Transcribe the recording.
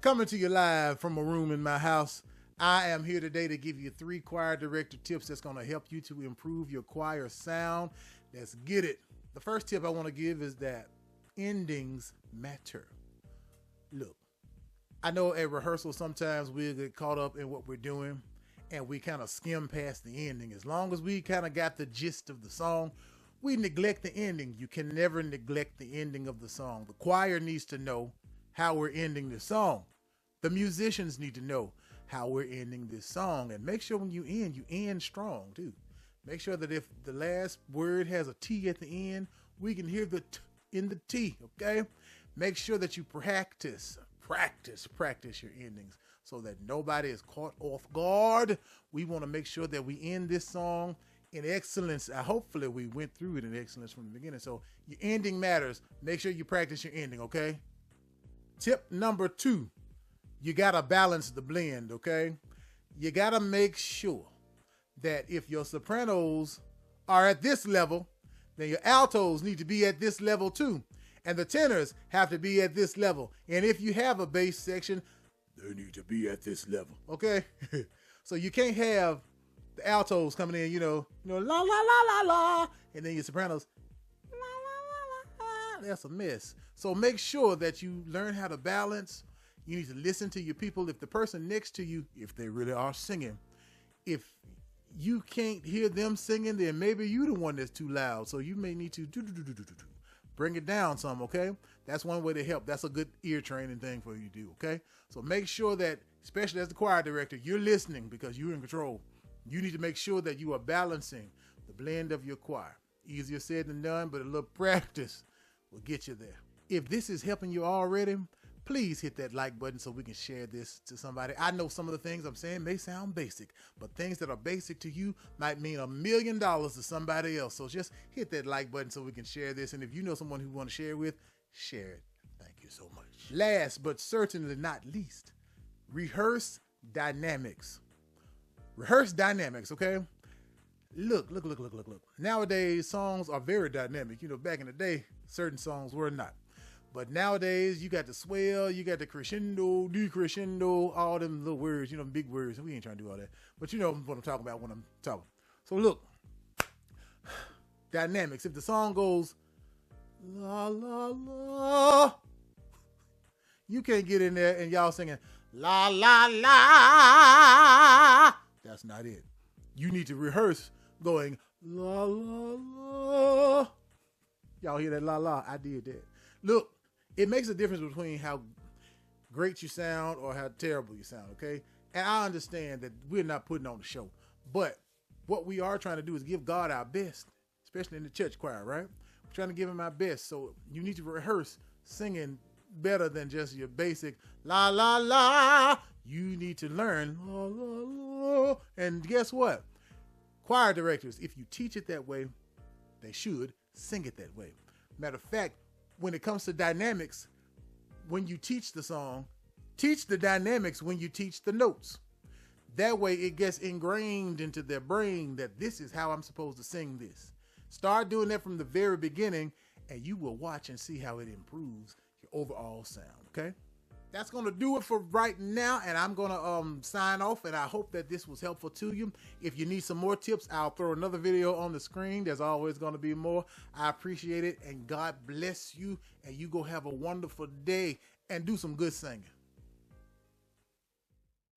Coming to you live from a room in my house. I am here today to give you 3 choir director tips that's going to help you to improve your choir sound. Let's get it. The first tip I want to give is that endings matter. Look, I know at rehearsal sometimes we get caught up in what we're doing and we kind of skim past the ending. As long as we kind of got the gist of the song, we neglect the ending. You can never neglect the ending of the song. The choir needs to know how we're ending the song. The musicians need to know how we're ending this song. And make sure when you end strong too. Make sure that if the last word has a T at the end, we can hear the T in the T, okay? Make sure that you practice your endings so that nobody is caught off guard. We want to make sure that we end this song in excellence. Hopefully we went through it in excellence from the beginning. So your ending matters. Make sure you practice your ending, okay? Tip number 2, you got to balance the blend, okay? You got to make sure that if your sopranos are at this level, then your altos need to be at this level too. And the tenors have to be at this level. And if you have a bass section, they need to be at this level, okay? So you can't have the altos coming in, la, la, la, la, la, and then your sopranos, la, la, la, la, la. That's a mess. So make sure that you learn how to balance. You need to listen to your people. If the person next to you, if they really are singing, if you can't hear them singing, then maybe you're the one that's too loud. So you may need to bring it down some, okay? That's one way to help. That's a good ear training thing for you to do, okay? So make sure that, especially as the choir director, you're listening because you're in control. You need to make sure that you are balancing the blend of your choir. Easier said than done, but a little practice will get you there. If this is helping you already, please hit that like button so we can share this to somebody. I know some of the things I'm saying may sound basic, but things that are basic to you might mean $1 million to somebody else. So just hit that like button so we can share this. And if you know someone who you want to share with, share it. Thank you so much. Last but certainly not least, rehearse dynamics. Rehearse dynamics, okay? Look. Nowadays, songs are very dynamic. Back in the day, certain songs were not. But nowadays, you got the swell, you got the crescendo, decrescendo, all them little words, big words. We ain't trying to do all that. But you know what I'm talking about when I'm talking. So look, dynamics. If the song goes, la, la, la, you can't get in there and y'all singing, la, la, la. That's not it. You need to rehearse going, la, la, la. Y'all hear that la, la? I did that. Look, it makes a difference between how great you sound or how terrible you sound, okay? And I understand that we're not putting on the show. But what we are trying to do is give God our best, especially in the church choir, right? We're trying to give him our best. So you need to rehearse singing better than just your basic la, la, la. You need to learn la, la, la. And guess what? Choir directors, if you teach it that way, they should sing it that way. Matter of fact, when it comes to dynamics, when you teach the song, teach the dynamics when you teach the notes. That way it gets ingrained into their brain that this is how I'm supposed to sing this. Start doing that from the very beginning and you will watch and see how it improves your overall sound, okay? That's going to do it for right now, and I'm going to sign off, and I hope that this was helpful to you. If you need some more tips, I'll throw another video on the screen. There's always going to be more. I appreciate it, and God bless you, and you go have a wonderful day and do some good singing.